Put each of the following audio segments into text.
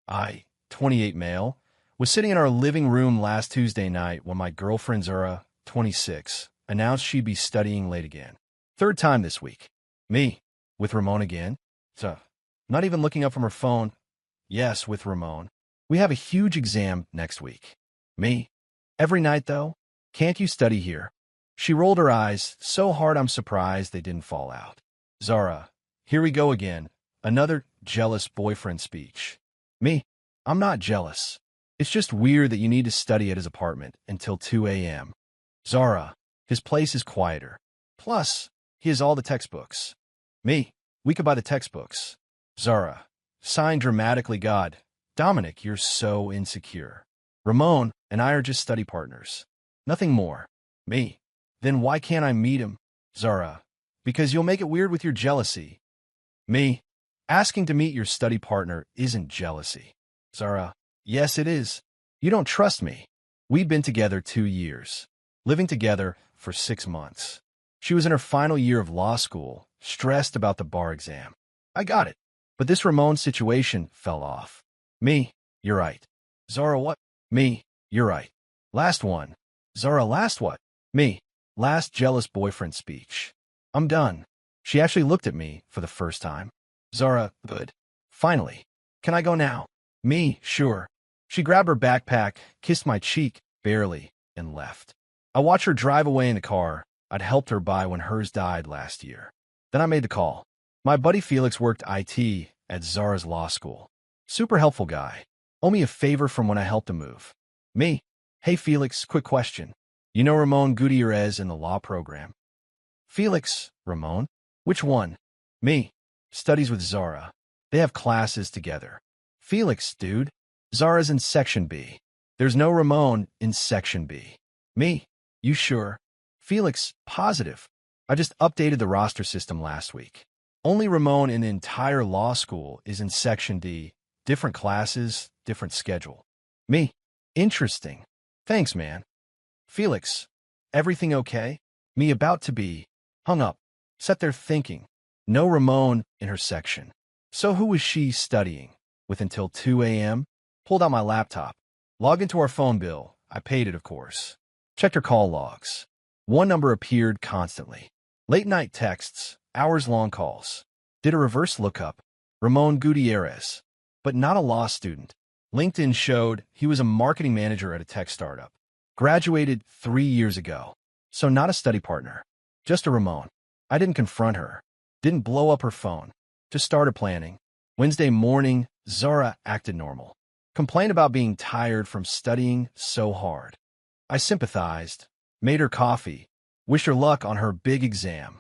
I, 28 male, was sitting in our living room last Tuesday night when my girlfriend Zara, 26, announced she'd be studying late again. Third time this week. Me, with Ramon again. So, not even looking up from her phone. Yes, with Ramon. We have a huge exam next week. Me. Every night, though. Can't you study here? She rolled her eyes so hard I'm surprised they didn't fall out. Zara, here we go again. Another jealous boyfriend speech. Me. I'm not jealous. It's just weird that you need to study at his apartment until 2 a.m. Zara, his place is quieter. Plus, he has all the textbooks. Me. We could buy the textbooks. Zara, signed dramatically God. Dominic, you're so insecure. Ramon and I are just study partners. Nothing more. Me. Then why can't I meet him? Zara, because you'll make it weird with your jealousy. Me. Asking to meet your study partner isn't jealousy. Zara, yes it is. You don't trust me. We've been together 2 years. Living together for 6 months. She was in her final year of law school, stressed about the bar exam. I got it. But this Ramon situation fell off. Me, you're right. Zara, what? Me, you're right. Last one. Zara, last what? Me, last jealous boyfriend speech. I'm done. She actually looked at me for the first time. Zara, good. Finally. Can I go now? Me, sure. She grabbed her backpack, kissed my cheek, barely, and left. I watched her drive away in the car I'd helped her buy when hers died last year. Then I made the call. My buddy Felix worked IT at Zara's law school. Super helpful guy. Owe me a favor from when I helped him move. Me. Hey Felix, quick question. You know Ramon Gutierrez in the law program? Felix, Ramon? Which one? Me. Studies with Zara. They have classes together. Felix, dude. Zara's in Section B. There's no Ramon in Section B. Me. You sure? Felix, positive. I just updated the roster system last week. Only Ramon in the entire law school is in Section D. Different classes, different schedule. Me. Interesting. Thanks, man. Felix. Everything okay? Me about to be. Hung up. Sat there thinking. No Ramon in her section. So who was she studying with until 2 a.m.? Pulled out my laptop. Logged into our phone bill. I paid it, of course. Checked her call logs. One number appeared constantly. Late-night texts, hours-long calls. Did a reverse lookup. Ramon Gutierrez. But not a law student. LinkedIn showed he was a marketing manager at a tech startup. Graduated 3 years ago. So not a study partner. Just a Ramon. I didn't confront her. Didn't blow up her phone. Just started planning. Wednesday morning, Zara acted normal. Complained about being tired from studying so hard. I sympathized. Made her coffee. Wished her luck on her big exam.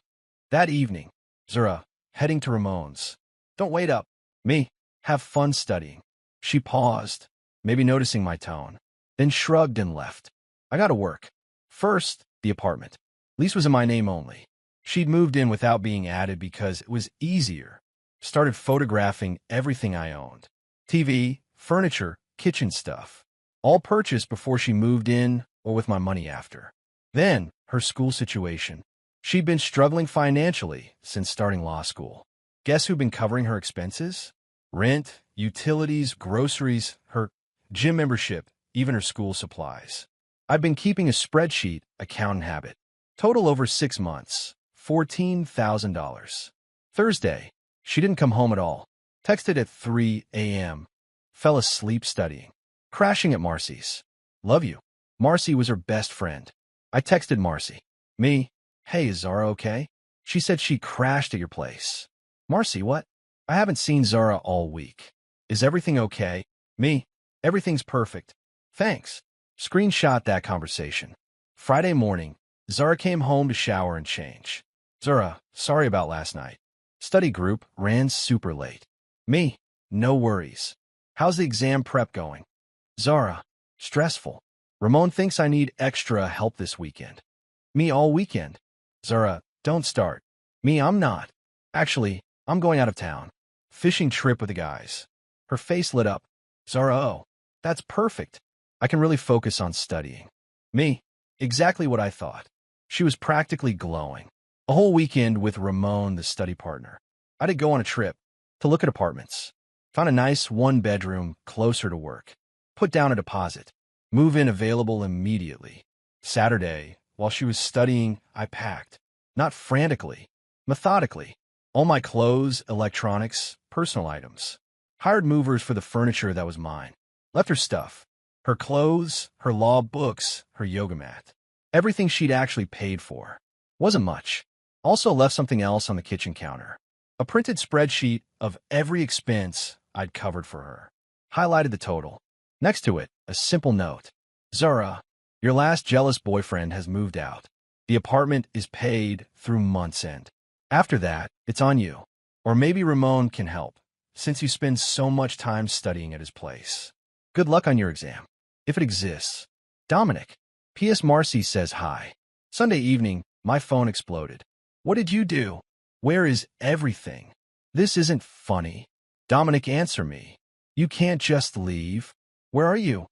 That evening, Zara, heading to Ramon's. Don't wait up. Me. Have fun studying. She paused, maybe noticing my tone, then shrugged and left. I got to work. First, the apartment. Lease was in my name only. She'd moved in without being added because it was easier. Started photographing everything I owned. TV, furniture, kitchen stuff. All purchased before she moved in or with my money after. Then, her school situation. She'd been struggling financially since starting law school. Guess who'd been covering her expenses? Rent, utilities, groceries, her gym membership, even her school supplies. I've been keeping a spreadsheet, accountant habit. Total over 6 months, $14,000. Thursday, she didn't come home at all. Texted at 3 a.m. Fell asleep studying. Crashing at Marcy's. Love you. Marcy was her best friend. I texted Marcy. Me. Hey, is Zara okay? She said she crashed at your place. Marcy, what? I haven't seen Zara all week. Is everything okay? Me. Everything's perfect. Thanks. Screenshot that conversation. Friday morning, Zara came home to shower and change. Zara, sorry about last night. Study group ran super late. Me. No worries. How's the exam prep going? Zara. Stressful. Ramon thinks I need extra help this weekend. Me all weekend. Zara, don't start. Me, I'm not. Actually, I'm going out of town. Fishing trip with the guys. Her face lit up. Zara, oh, that's perfect. I can really focus on studying. Me, exactly what I thought. She was practically glowing. A whole weekend with Ramon, the study partner. I did go on a trip to look at apartments. Found a nice one-bedroom closer to work. Put down a deposit. Move-in available immediately. Saturday, while she was studying, I packed. Not frantically, methodically. All my clothes, electronics, personal items. Hired movers for the furniture that was mine. Left her stuff. Her clothes, her law books, her yoga mat. Everything she'd actually paid for. Wasn't much. Also left something else on the kitchen counter. A printed spreadsheet of every expense I'd covered for her. Highlighted the total. Next to it, a simple note. Zara, your last jealous boyfriend has moved out. The apartment is paid through month's end. After that, it's on you. Or maybe Ramon can help, since you spend so much time studying at his place. Good luck on your exam. If it exists. Dominic. P.S. Marcy says hi. Sunday evening, my phone exploded. What did you do? Where is everything? This isn't funny. Dominic, answer me. You can't just leave. Where are you?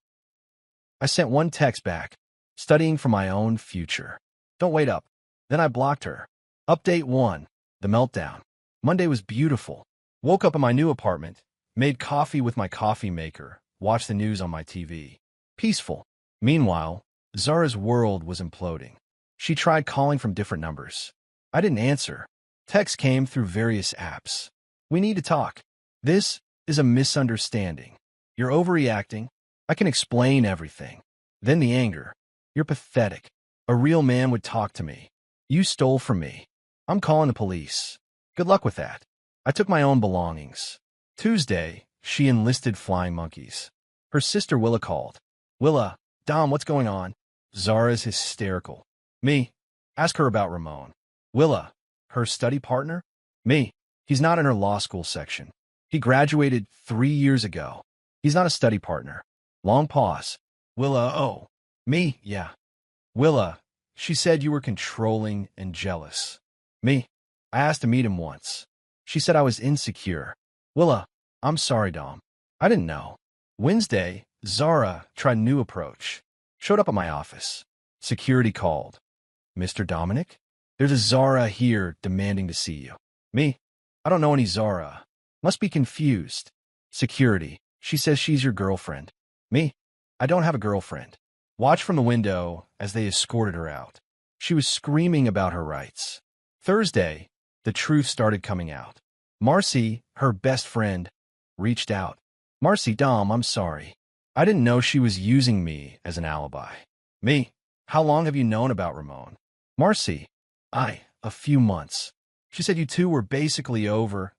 I sent one text back. Studying for my own future. Don't wait up. Then I blocked her. Update 1. The meltdown. Monday was beautiful. Woke up in my new apartment. Made coffee with my coffee maker. Watched the news on my TV. Peaceful. Meanwhile, Zara's world was imploding. She tried calling from different numbers. I didn't answer. Texts came through various apps. We need to talk. This is a misunderstanding. You're overreacting. I can explain everything. Then the anger. You're pathetic. A real man would talk to me. You stole from me. I'm calling the police. Good luck with that. I took my own belongings. Tuesday, she enlisted flying monkeys. Her sister Willa called. Willa, Dom, what's going on? Zara's hysterical. Me. Ask her about Ramon. Willa, her study partner? Me. He's not in her law school section. He graduated 3 years ago. He's not a study partner. Long pause. Willa, oh. Me, yeah. Willa, she said you were controlling and jealous. Me. I asked to meet him once. She said I was insecure. Willa, I'm sorry, Dom. I didn't know. Wednesday, Zara tried a new approach. Showed up at my office. Security called. Mr. Dominic? There's a Zara here demanding to see you. Me? I don't know any Zara. Must be confused. Security. She says she's your girlfriend. Me? I don't have a girlfriend. Watch from the window as they escorted her out. She was screaming about her rights. Thursday, the truth started coming out. Marcy, her best friend, reached out. Marcy, Dom, I'm sorry. I didn't know she was using me as an alibi. Me? How long have you known about Ramon? Marcy? A few months. She said you two were basically over,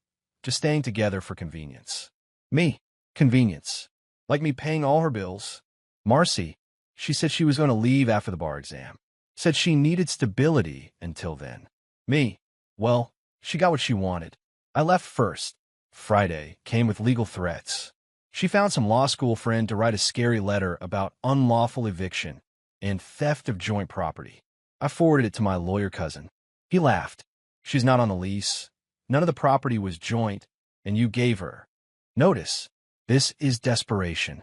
just staying together for convenience. Me? Convenience. Like me paying all her bills. Marcy? She said she was going to leave after the bar exam. Said she needed stability until then. Me? Well, she got what she wanted. I left first. Friday came with legal threats. She found some law school friend to write a scary letter about unlawful eviction and theft of joint property. I forwarded it to my lawyer cousin. He laughed. She's not on the lease. None of the property was joint, and you gave her. Notice, this is desperation.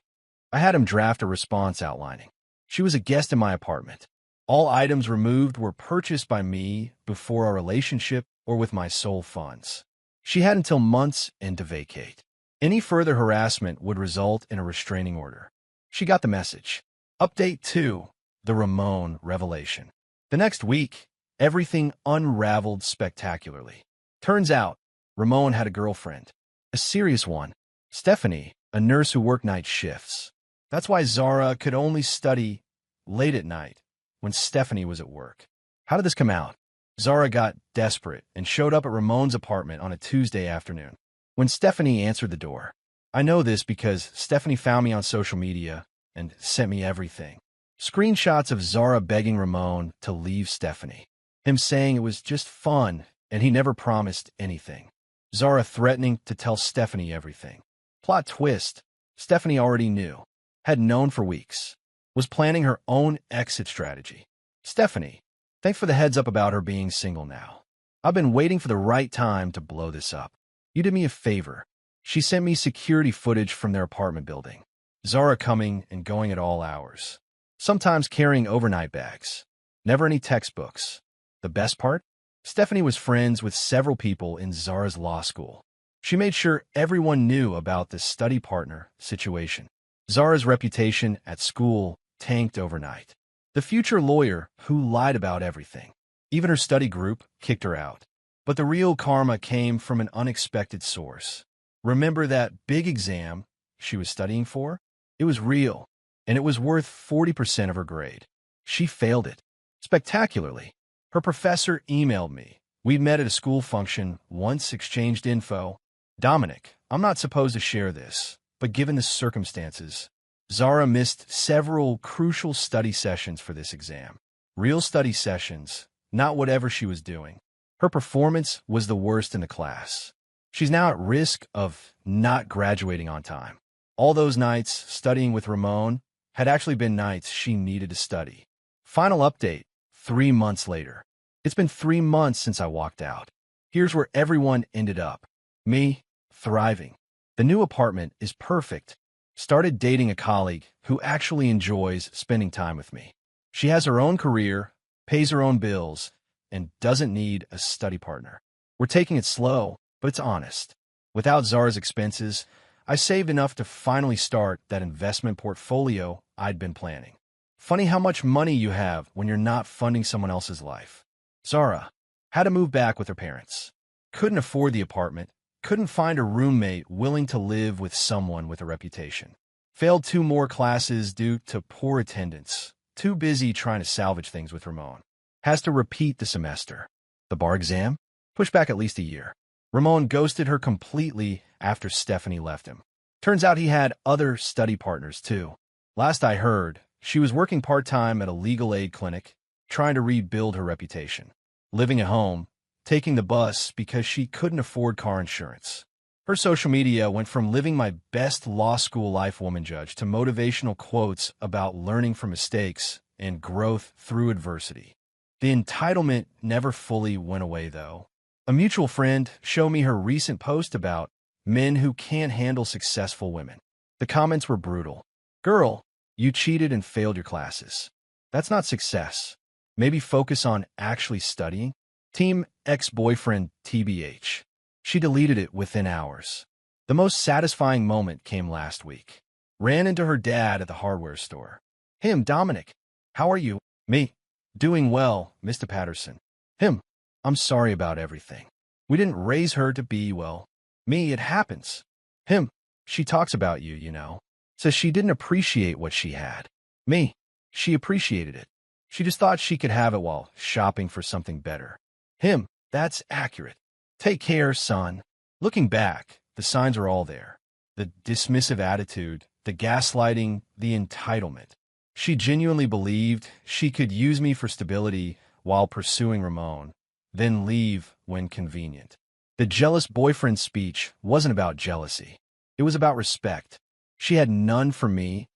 I had him draft a response outlining. She was a guest in my apartment. All items removed were purchased by me before our relationship or with my sole funds. She had until month's end to vacate. Any further harassment would result in a restraining order. She got the message. Update 2. The Ramon revelation. The next week, everything unraveled spectacularly. Turns out, Ramon had a girlfriend. A serious one. Stephanie, a nurse who worked night shifts. That's why Zara could only study late at night when Stephanie was at work. How did this come out? Zara got desperate and showed up at Ramon's apartment on a Tuesday afternoon. When Stephanie answered the door. I know this because Stephanie found me on social media and sent me everything. Screenshots of Zara begging Ramon to leave Stephanie. Him saying it was just fun and he never promised anything. Zara threatening to tell Stephanie everything. Plot twist. Stephanie already knew. Had known for weeks. Was planning her own exit strategy. Stephanie, thanks for the heads up about her being single now. I've been waiting for the right time to blow this up. You did me a favor. She sent me security footage from their apartment building. Zara coming and going at all hours. Sometimes carrying overnight bags. Never any textbooks. The best part? Stephanie was friends with several people in Zara's law school. She made sure everyone knew about this study partner situation. Zara's reputation at school tanked overnight. The future lawyer who lied about everything. Even her study group kicked her out. But the real karma came from an unexpected source. Remember that big exam she was studying for? It was real, and it was worth 40% of her grade. She failed it spectacularly. Her professor emailed me. We'd met at a school function, once exchanged info. Dominic, I'm not supposed to share this, but given the circumstances, Zara missed several crucial study sessions for this exam. Real study sessions, not whatever she was doing. Her performance was the worst in the class. She's now at risk of not graduating on time. All those nights studying with Ramon had actually been nights she needed to study. Final update, 3 months later. It's been 3 months since I walked out. Here's where everyone ended up. Me, thriving. The new apartment is perfect. Started dating a colleague who actually enjoys spending time with me. She has her own career, pays her own bills, and doesn't need a study partner. We're taking it slow, but it's honest. Without Zara's expenses, I saved enough to finally start that investment portfolio I'd been planning. Funny how much money you have when you're not funding someone else's life. Zara had to move back with her parents. Couldn't afford the apartment, couldn't find a roommate willing to live with someone with a reputation. Failed 2 more classes due to poor attendance. Too busy trying to salvage things with Ramon. Has to repeat the semester. The bar exam? Pushed back at least a year. Ramon ghosted her completely after Stephanie left him. Turns out he had other study partners too. Last I heard, she was working part-time at a legal aid clinic, trying to rebuild her reputation. Living at home, taking the bus because she couldn't afford car insurance. Her social media went from living my best law school life woman judge to motivational quotes about learning from mistakes and growth through adversity. The entitlement never fully went away, though. A mutual friend showed me her recent post about men who can't handle successful women. The comments were brutal. Girl, you cheated and failed your classes. That's not success. Maybe focus on actually studying. Team ex-boyfriend TBH. She deleted it within hours. The most satisfying moment came last week. Ran into her dad at the hardware store. Him, Dominic. How are you? Me. Doing well, Mr. Patterson. Him. I'm sorry about everything. We didn't raise her to be, well. Me, it happens. Him. She talks about you, you know. Says she didn't appreciate what she had. Me. She appreciated it. She just thought she could have it while shopping for something better. Him. That's accurate. Take care, son. Looking back, the signs are all there. The dismissive attitude, the gaslighting, the entitlement. She genuinely believed she could use me for stability while pursuing Ramon, then leave when convenient. The jealous boyfriend speech wasn't about jealousy. It was about respect. She had none for me,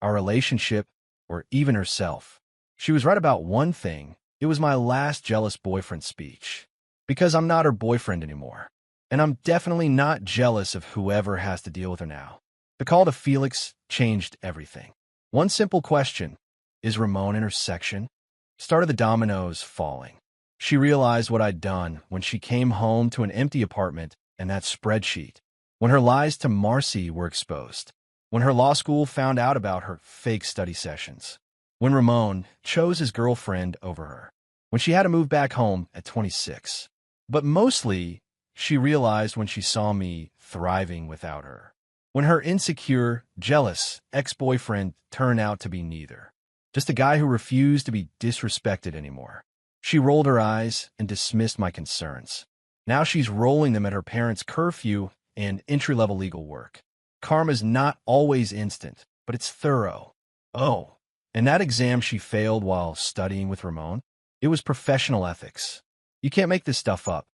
our relationship, or even herself. She was right about one thing. It was my last jealous boyfriend speech. Because I'm not her boyfriend anymore. And I'm definitely not jealous of whoever has to deal with her now. The call to Felix changed everything. One simple question. Is Ramon in her section? Started the dominoes falling. She realized what I'd done when she came home to an empty apartment and that spreadsheet. When her lies to Marcy were exposed. When her law school found out about her fake study sessions. When Ramon chose his girlfriend over her. When she had to move back home at 26. But mostly, she realized when she saw me thriving without her. When her insecure, jealous ex-boyfriend turned out to be neither. Just a guy who refused to be disrespected anymore. She rolled her eyes and dismissed my concerns. Now she's rolling them at her parents' curfew and entry-level legal work. Karma's not always instant, but it's thorough. Oh, and that exam she failed while studying with Ramon? It was professional ethics. You can't make this stuff up.